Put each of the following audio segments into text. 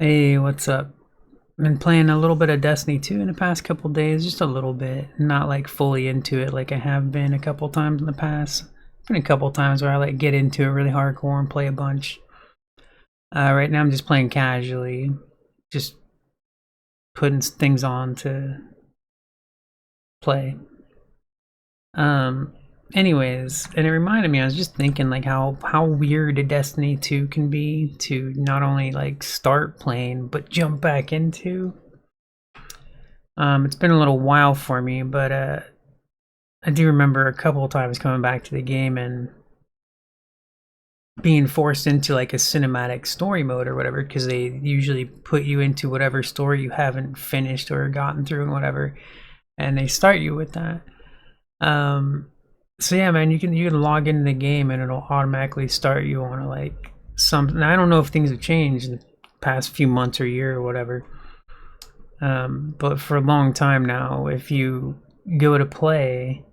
Hey, what's up? Been playing a little bit of Destiny 2 in the past couple days, just a little bit. Not like fully into it like I have been a couple times in the past. Been a couple times where I like get into it really hardcore and play a bunch. Right now I'm just playing casually, just putting things on to play. Um anyways, and it reminded me, I was just thinking like how weird a Destiny 2 can be to not only like start playing but jump back into. It's been a little while for me, but I do remember a couple of times coming back to the game and being forced into like a cinematic story mode or whatever, because they usually put you into whatever story you haven't finished or gotten through and whatever, and they start you with that. Um, so yeah, man, you can log into the game and it'll automatically start you on like something. I don't know if things have changed in the past few months or year or whatever, but for a long time now, if you go to play,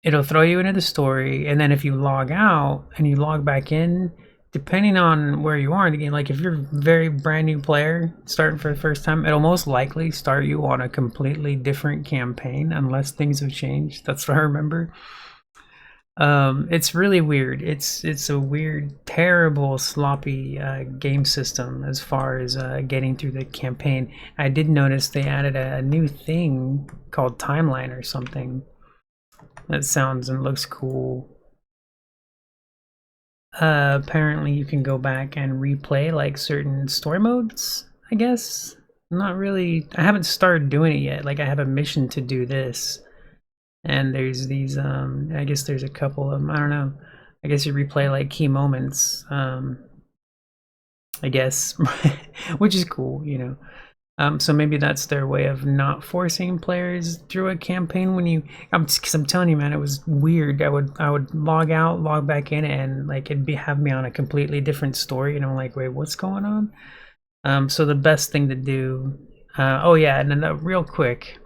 it'll throw you into the story, and then if you log out and you log back in, depending on where you are in the game, like if you're a very brand new player starting for the first time, it'll most likely start you on a completely different campaign unless things have changed. That's what I remember. It's really weird. It's a weird, terrible, sloppy game system as far as getting through the campaign. I did notice they added a new thing called timeline or something that sounds and looks cool. Apparently you can go back and replay like certain story modes, I guess. Not really. I haven't started doing it yet. Like I have a mission to do this, and there's these. I guess there's a couple of them. I don't know. I guess you replay like key moments. I guess, which is cool, you know. So maybe that's their way of not forcing players through a campaign when you. Because I'm telling you, man, it was weird. I would log out, log back in, and like it'd be have me on a completely different story, and I'm like, wait, what's going on? So the best thing to do. Oh yeah, and then real quick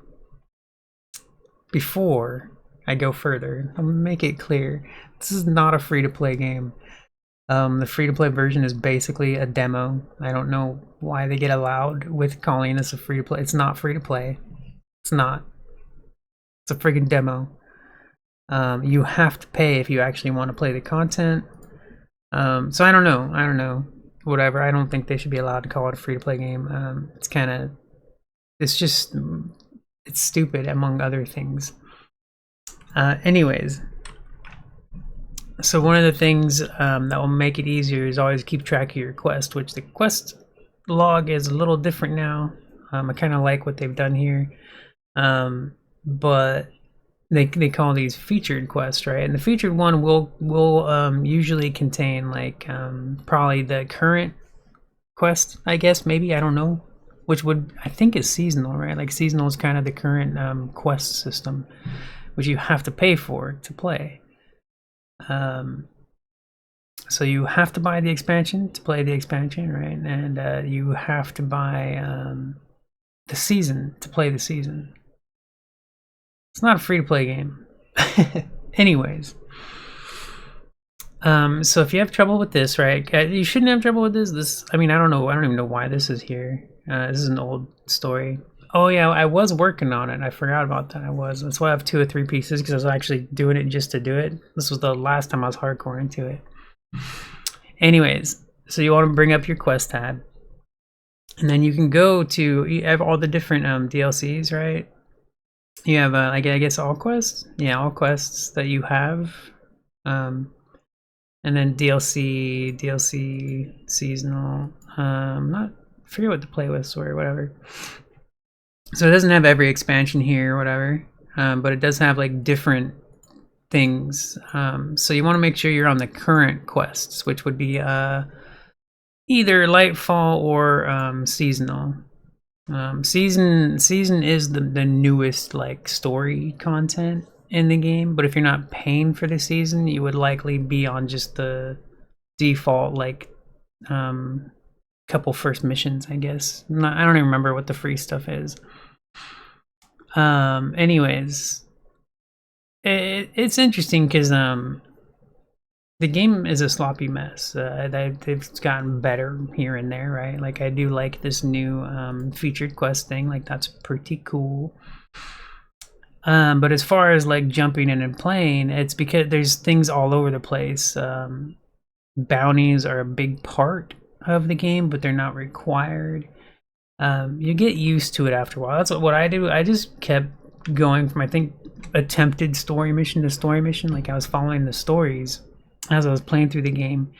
before I go further, I'll make it clear this is not a free to play game. The free to play version is basically a demo. I don't know why they get allowed with calling this a free to play. It's not free to play. It's not. It's a freaking demo. You have to pay if you actually want to play the content. So I don't know. I don't know. Whatever. I don't think they should be allowed to call it a free to play game. It's kind of. It's just. It's stupid, among other things. Anyways, so one of the things that will make it easier is always keep track of your quest, which the quest log is a little different now. I kind of like what they've done here, but they call these featured quests, right? And the featured one will usually contain like probably the current quest, I guess, maybe, I don't know, which would, I think, is seasonal, right? Like seasonal is kind of the current quest system, which you have to pay for to play. Um, so you have to buy the expansion to play the expansion, right? And you have to buy the season to play the season. It's not a free to play game. Anyways, so if you have trouble with this, right? You shouldn't have trouble with this. I mean, I don't know. I don't even know why this is here. This is an old story. Oh yeah, I was working on it. I forgot about that. I was. That's why I have 2 or 3 pieces, because I was actually doing it just to do it. This was the last time I was hardcore into it. Anyways, so you want to bring up your quest tab, and then you can go to, you have all the different DLCs, right? You have like, I guess all quests, yeah, all quests that you have, and then DLC seasonal. Not forget what the playlists were, or whatever. So it doesn't have every expansion here or whatever, but it does have like different things. So you want to make sure you're on the current quests, which would be either Lightfall or seasonal. Season is the newest like story content in the game, but if you're not paying for the season, you would likely be on just the default like couple first missions, I guess. I don't even remember what the free stuff is. Anyways, it's interesting because The game is a sloppy mess. They've gotten better here and there, right? Like I do like this new featured quest thing. Like that's pretty cool. But as far as like jumping in and playing, it's because there's things all over the place. Bounties are a big part of the game, but they're not required. You get used to it after a while. That's what I do. I just kept going from, I think, attempted story mission to story mission. Like I was following the stories as I was playing through the game.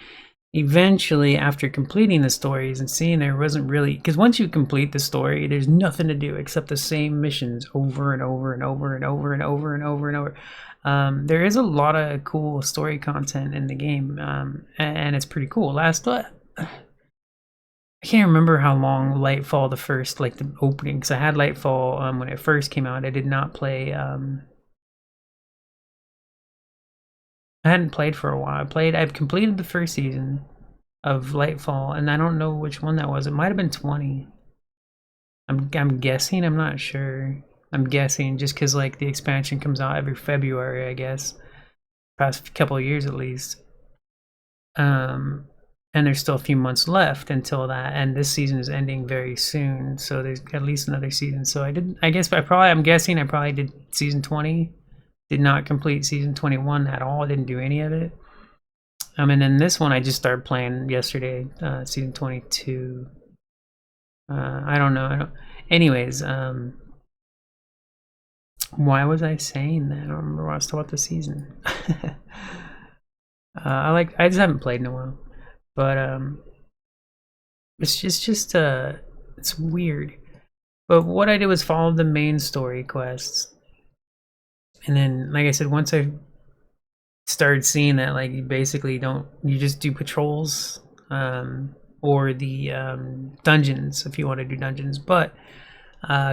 Eventually, after completing the stories and seeing there wasn't really, because once you complete the story, there's nothing to do except the same missions over and over and over and over and over and over and over. There is a lot of cool story content in the game, and it's pretty cool. I can't remember how long Lightfall, the first, like the opening, because I had Lightfall when it first came out. I did not play. I hadn't played for a while. I've completed the first season of Lightfall, and I don't know which one that was. It might have been 20. I'm guessing. I'm not sure. I'm guessing just because like the expansion comes out every February, I guess. Past couple of years at least. And there's still a few months left until that, and this season is ending very soon, so there's at least another season. So I'm guessing I probably did season 20. Did not complete season 21 at all. I didn't do any of it. And then this one I just started playing yesterday, season 22. I don't know. Anyways, why was I saying that? I don't remember why I was talking about the season. I just haven't played in a while, but it's weird. But what I did was follow the main story quests, and then, like I said, once I started seeing that, like, you just do patrols, or the dungeons if you want to do dungeons. But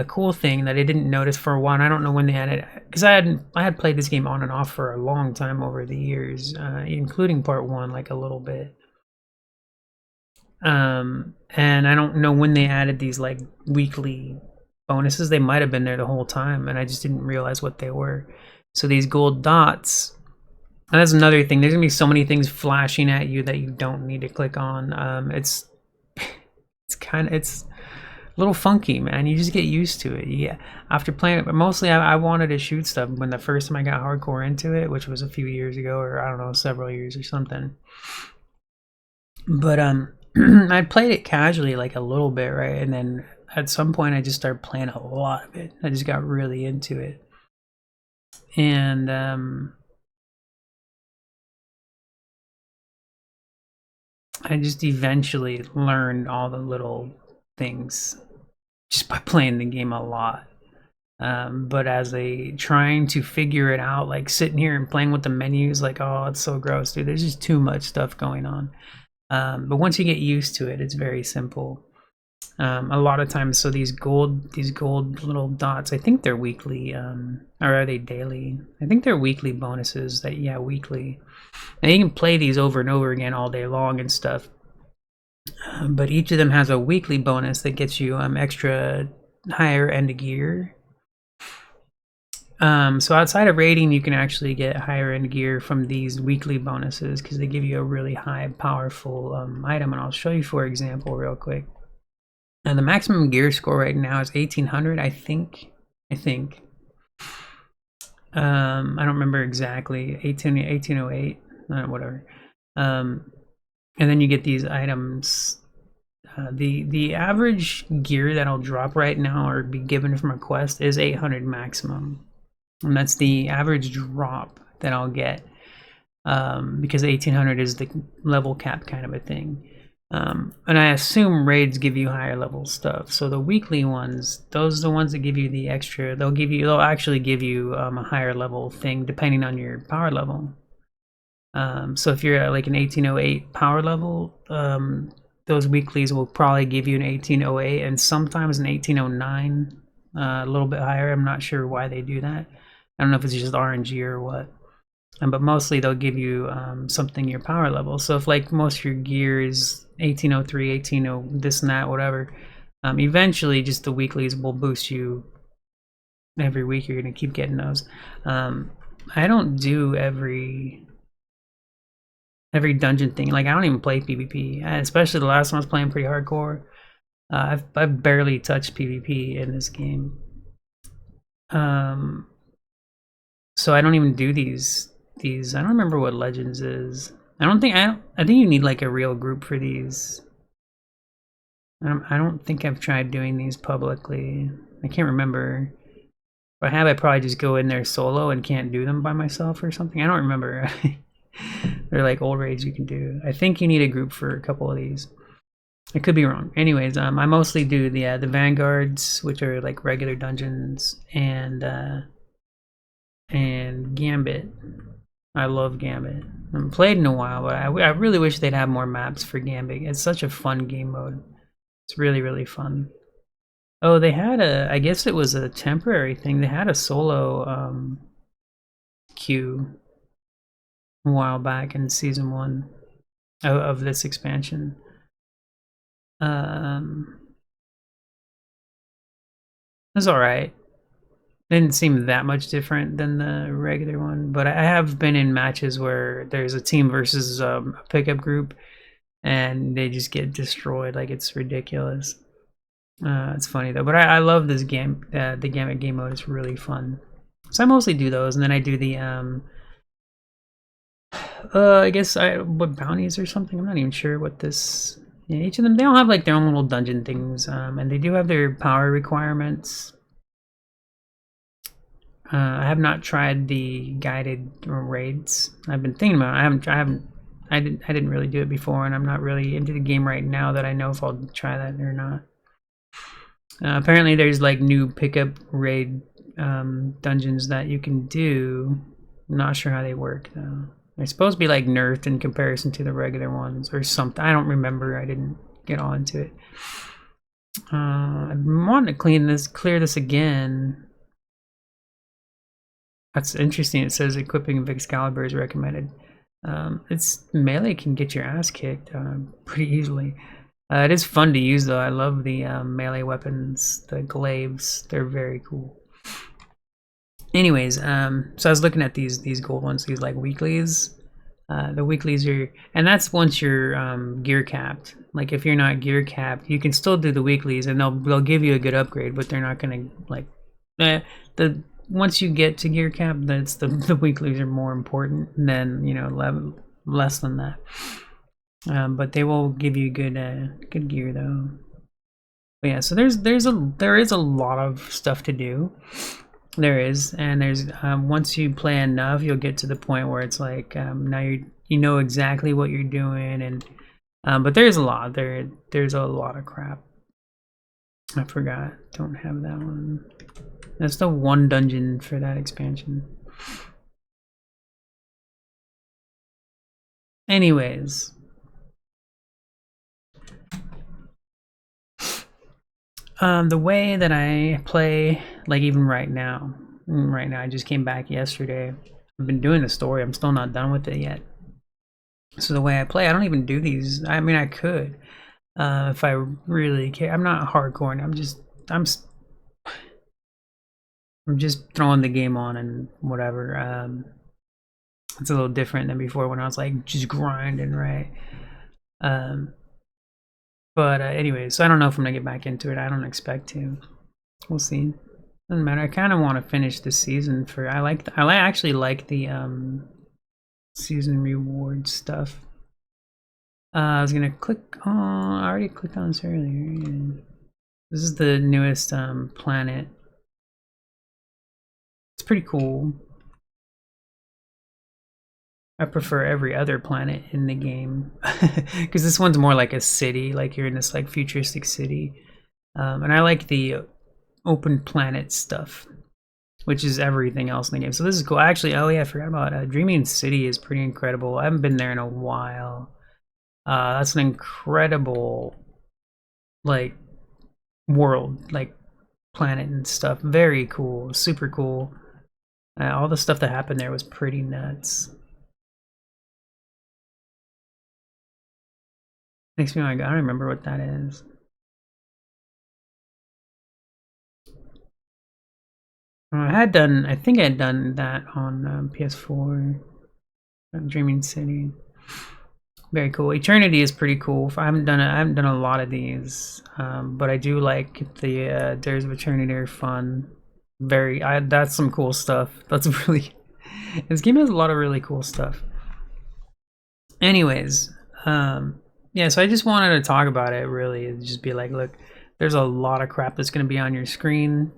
cool thing that I didn't notice for a while, and I don't know when they had it, because I had played this game on and off for a long time over the years, including part 1, like a little bit. And I don't know when they added these like weekly bonuses. They might have been there the whole time, and I just didn't realize what they were. So these gold dots, and that's another thing. There's gonna be so many things flashing at you that you don't need to click on. It's a little funky, man. You just get used to it. Yeah, after playing it, but mostly I wanted to shoot stuff when the first time I got hardcore into it, which was a few years ago, or I don't know, several years or something. But I played it casually, like a little bit, right? And then at some point, I just started playing a lot of it. I just got really into it, and I just eventually learned all the little things just by playing the game a lot. But as trying to figure it out, like sitting here and playing with the menus, like, oh, it's so gross, dude. There's just too much stuff going on. But once you get used to it, it's very simple. A lot of times, so these gold little dots, I think they're weekly, or are they daily? I think they're weekly bonuses. Weekly. And you can play these over and over again all day long and stuff. But each of them has a weekly bonus that gets you extra higher end gear. So outside of raiding, you can actually get higher end gear from these weekly bonuses because they give you a really high, powerful item. And I'll show you, for example, real quick. And the maximum gear score right now is 1800, I think. I don't remember exactly. 1808, whatever. And then you get these items. The average gear that'll drop right now or be given from a quest is 800 maximum. And that's the average drop that I'll get, because 1800 is the level cap kind of a thing. And I assume raids give you higher level stuff. So the weekly ones, those are the ones that give you the extra. They'll actually give you a higher level thing depending on your power level. So if you're at like an 1808 power level, those weeklies will probably give you an 1808 and sometimes an 1809, a little bit higher. I'm not sure why they do that. I don't know if it's just RNG or what. But mostly they'll give you something your power level. So if like most of your gear is 1803, 18 this and that, whatever, eventually just the weeklies will boost you every week. You're gonna keep getting those. I don't do every every dungeon thing. Like I don't even play PvP, especially the last one I was playing pretty hardcore. I've barely touched PvP in this game. So I don't even do these. I don't remember what Legends is. I think you need like a real group for these. I don't think I've tried doing these publicly. I can't remember. If I have, I probably just go in there solo and can't do them by myself or something. I don't remember. They're like old raids you can do. I think you need a group for a couple of these. I could be wrong. Anyways, I mostly do the Vanguards, which are like regular dungeons, and Gambit. I love Gambit. I haven't played in a while, but I really wish they'd have more maps for Gambit. It's such a fun game mode. It's really, really fun. Oh, they had I guess it was a temporary thing. They had a solo queue a while back in season 1 of this expansion. It's alright. Didn't seem that much different than the regular one, but I have been in matches where there's a team versus a pickup group, and they just get destroyed. Like it's ridiculous. It's funny though, but I love this game. The Gambit game mode is really fun. So I mostly do those, and then I do the I guess what bounties or something. I'm not even sure what this. Yeah, each of them, they all have like their own little dungeon things, and they do have their power requirements. I have not tried the guided raids. I've been thinking about it. I didn't really do it before, and I'm not really into the game right now that I know if I'll try that or not. Apparently there's like new pickup raid dungeons that you can do. I'm not sure how they work though. They're supposed to be like nerfed in comparison to the regular ones or something. I don't remember. I didn't get on to it. I want to clear this again. That's interesting. It says equipping Excalibur is recommended. It's melee can get your ass kicked pretty easily. It is fun to use though. I love the melee weapons, the glaives. They're very cool. Anyways, so I was looking at these gold ones, these like weeklies. The weeklies are, and that's once you're gear capped. Like if you're not gear capped, you can still do the weeklies, and they'll give you a good upgrade, but they're not gonna like once you get to gear cap, that's the weeklies are more important than less than that. But they will give you good gear though. But yeah, so there is a lot of stuff to do. There is, and there's once you play enough, you'll get to the point where it's like now you know exactly what you're doing, and but there's a lot there's a lot of crap. I forgot. Don't have that one. That's the one dungeon for that expansion. Anyways. The way that I play, like even right now I just came back yesterday. I've been doing the story. I'm still not done with it yet. So the way I play, I don't even do these. I mean, I could, if I really care. I'm not hardcore. I'm just throwing the game on and whatever. It's a little different than before when I was like just grinding, right? But anyway, so I don't know if I'm gonna get back into it. I don't expect to. We'll see. Doesn't matter. I kind of want to finish this season. I actually like the season reward stuff. I was gonna click on. I already clicked on this earlier. This is the newest planet. It's pretty cool. I prefer every other planet in the game because this one's more like a city, like you're in this like futuristic city, and I like the open planet stuff, which is everything else in the game. So this is cool. Actually, oh yeah, I forgot about Dreaming City is pretty incredible. I haven't been there in a while. That's an incredible like world, like planet and stuff. Very cool, super cool. All the stuff that happened there was pretty nuts. Makes me like, I don't remember what that is. I think I had done that on PS4, Dreaming City. Very cool. Eternity is pretty cool. I haven't done a lot of these, but I do like the Dares of Eternity are fun. That's some cool stuff. That's really this game has a lot of really cool stuff. Anyways, yeah. So I just wanted to talk about it. Really, just be like, look, there's a lot of crap that's going to be on your screen.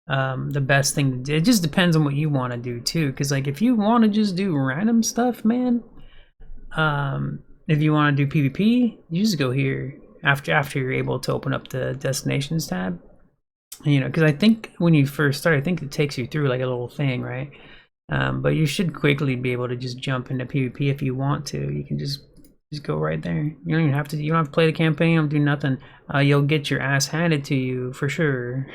The best thing to do, it just depends on what you want to do too. Because like if you want to just do random stuff, man. If you want to do PvP, you just go here after you're able to open up the destinations tab. You know, because I think when you first start, I think it takes you through like a little thing, right? But you should quickly be able to just jump into PvP if you want to. You can just go right there. You don't even have to. You don't have to play the campaign. You don't do nothing. You'll get your ass handed to you for sure.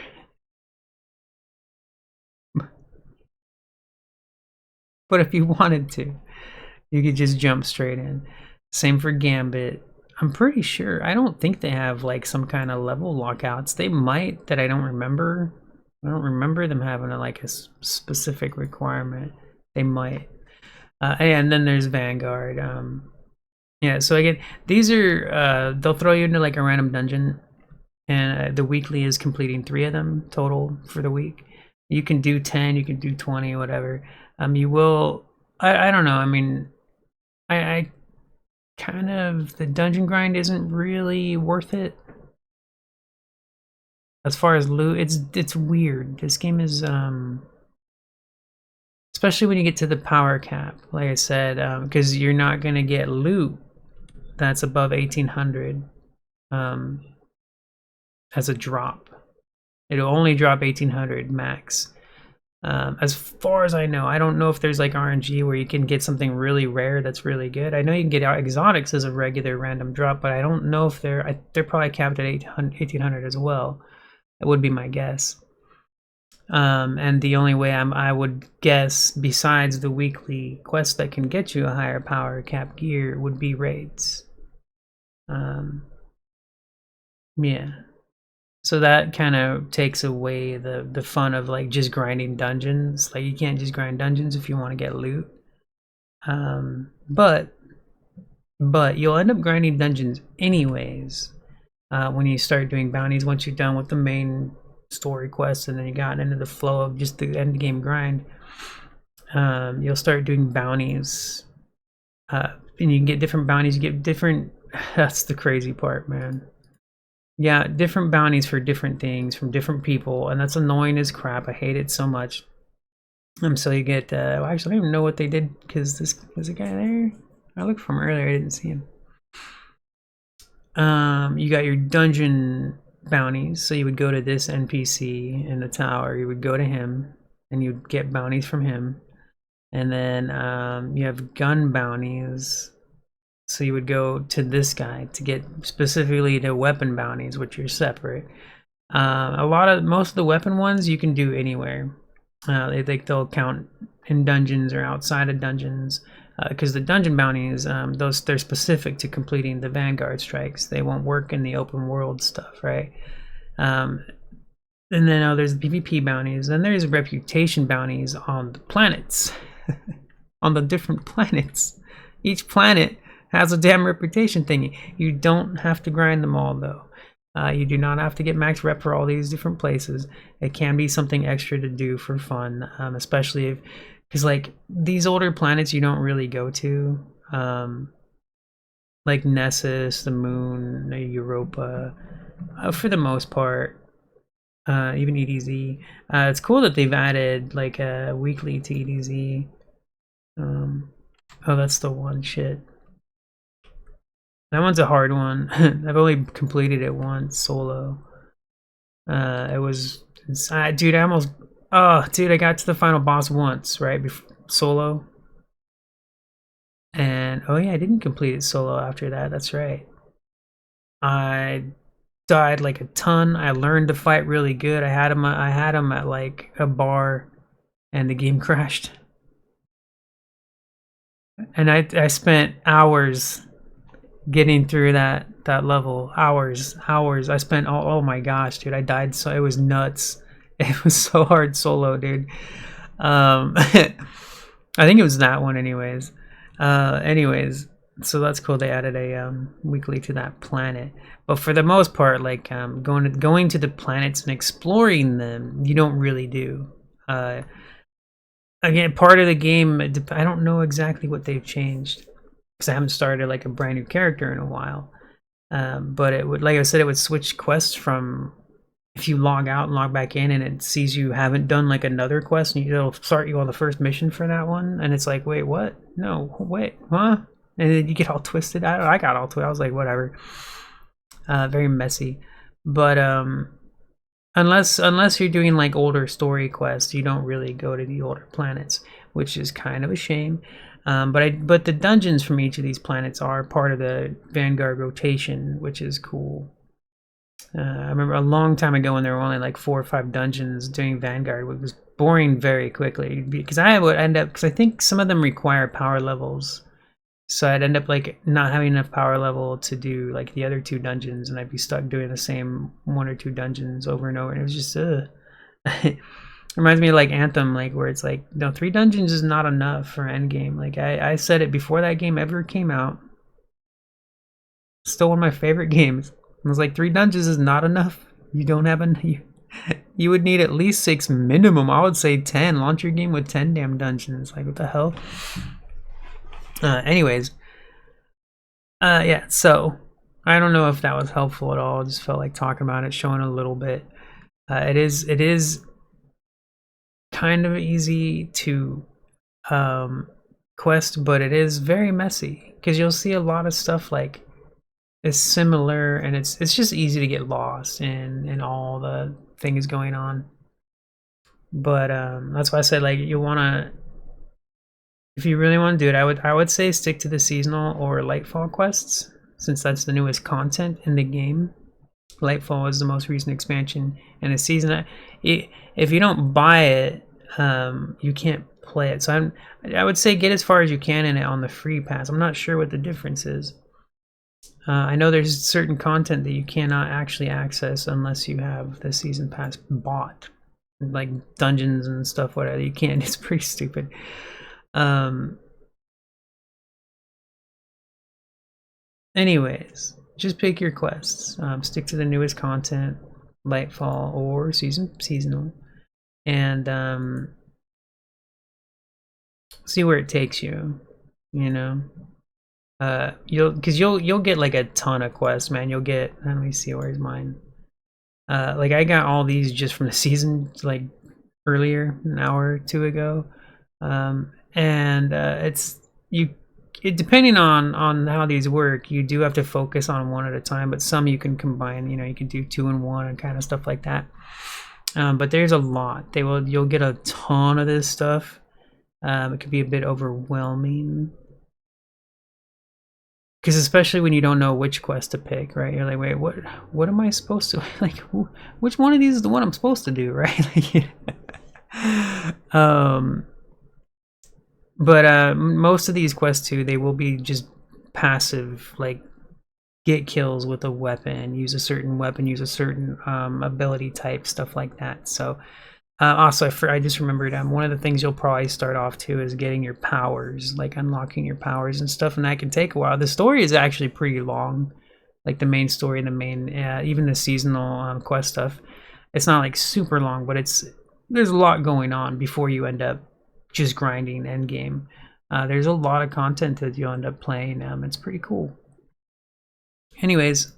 But if you wanted to, you could just jump straight in. Same for Gambit. I'm pretty sure. I don't think they have like some kind of level lockouts. They might, that I don't remember. I don't remember them having like a specific requirement. They might. And then there's Vanguard. Yeah, so again, these are, they'll throw you into like a random dungeon. And the weekly is completing 3 of them total for the week. You can do 10, you can do 20, whatever. You will, I don't know, I mean, I kind of, the dungeon grind isn't really worth it. As far as loot, it's weird. This game is, especially when you get to the power cap, like I said, because you're not going to get loot that's above 1800 as a drop. It'll only drop 1800 max. As far as I know, I don't know if there's like RNG where you can get something really rare that's really good. I know you can get exotics as a regular random drop, but I don't know if they're probably capped at 1800 as well. That would be my guess. And the only way I would guess, besides the weekly quest that can get you a higher power cap gear, would be raids. Yeah. So that kind of takes away the fun of like just grinding dungeons. Like you can't just grind dungeons if you want to get loot. But you'll end up grinding dungeons anyways when you start doing bounties. Once you're done with the main story quests and then you got into the flow of just the end game grind, you'll start doing bounties. And you can get different bounties. You get different. That's the crazy part, man. Yeah, different bounties for different things from different people, and that's annoying as crap. I hate it so much. So you get, well, actually, I don't even know what they did because there's a guy there. I looked for him earlier, I didn't see him. You got your dungeon bounties, so you would go to this NPC in the tower, you would go to him, and you'd get bounties from him. And then you have gun bounties. So you would go to this guy to get specifically the weapon bounties, which are separate. Most of the weapon ones you can do anywhere. They'll count in dungeons or outside of dungeons, because the dungeon bounties, they're specific to completing the Vanguard strikes. They won't work in the open world stuff, right? And then there's the PvP bounties. Then there's reputation bounties on the planets, on the different planets. Each planet has a damn reputation thingy. You don't have to grind them all though. You do not have to get max rep for all these different places. It can be something extra to do for fun, especially if, because like these older planets you don't really go to, like Nessus, the Moon, Europa, for the most part. Even EDZ. It's cool that they've added like a weekly to EDZ. Oh, that's the one. Shit. That one's a hard one. I've only completed it once solo. It was, dude. I got to the final boss once, right before solo. And oh yeah, I didn't complete it solo after that. That's right. I died like a ton. I learned to fight really good. I had him at like a bar, and the game crashed. And I spent hours getting through that level. Hours. I spent, oh my gosh, dude, I died, so it was nuts. It was so hard solo, dude. I think it was that one anyways. So that's cool. They added a weekly to that planet, but for the most part, like going to the planets and exploring them, you don't really do. Again, part of the game, I don't know exactly what they've changed because I haven't started like a brand new character in a while. But it would, like I said, it would switch quests from if you log out and log back in and it sees you haven't done like another quest and it'll start you on the first mission for that one, and it's like, wait, what? No, wait, huh? And then you get all twisted. I got all twisted. I was like, whatever. Very messy, but unless you're doing like older story quests, you don't really go to the older planets, which is kind of a shame. But the dungeons from each of these planets are part of the Vanguard rotation, which is cool. I remember a long time ago when there were only like 4 or 5 dungeons doing Vanguard, it was boring very quickly because I would end up, because I think some of them require power levels, so I'd end up like not having enough power level to do like the other 2 dungeons, and I'd be stuck doing the same 1 or 2 dungeons over and over, and it was just It reminds me of like Anthem, like where it's like, no, 3 dungeons is not enough for endgame. Like I said it before that game ever came out. Still one of my favorite games. I was like, 3 dungeons is not enough. You don't have enough. You would need at least 6 minimum. I would say 10. Launch your game with 10 damn dungeons. Like, what the hell? Anyways. Yeah, so I don't know if that was helpful at all. I just felt like talking about it, showing a little bit. It is kind of easy to quest, but it is very messy because you'll see a lot of stuff like is similar, and it's just easy to get lost in all the things going on. But that's why I said, like, you want to, if you really want to do it, I would say stick to the seasonal or Lightfall quests, since that's the newest content in the game. Lightfall is the most recent expansion, and the season, if you don't buy it, you can't play it. So I would say get as far as you can in it on the free pass. I'm not sure what the difference is. I know there's certain content that you cannot actually access unless you have the season pass bought, like dungeons and stuff. Whatever, you can't. It's pretty stupid. Anyways, just pick your quests. Stick to the newest content, Lightfall or seasonal, and see where it takes you. You know. You'll get like a ton of quests, man. You'll get, let me see, where's mine? Like I got all these just from the season, like earlier, an hour or 2 ago. And depending on how these work, you do have to focus on one at a time, but some you can combine, you can do 2 in 1 and kind of stuff like that. But there's a lot. You'll get a ton of this stuff. It could be a bit overwhelming. Because especially when you don't know which quest to pick, right? You're like, wait, what am I supposed to, like, which one of these is the one I'm supposed to do, right? But most of these quests too, they will be just passive, like get kills with a weapon, use a certain ability type, stuff like that. So also, I just remembered, one of the things you'll probably start off to is getting your powers, like unlocking your powers and stuff, and that can take a while. The story is actually pretty long, like the main story and the main, even the seasonal quest stuff. It's not like super long, but there's a lot going on before you end up just grinding endgame. There's a lot of content that you'll end up playing. It's pretty cool. Anyways,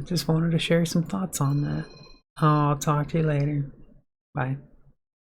just wanted to share some thoughts on that. I'll talk to you later. Bye.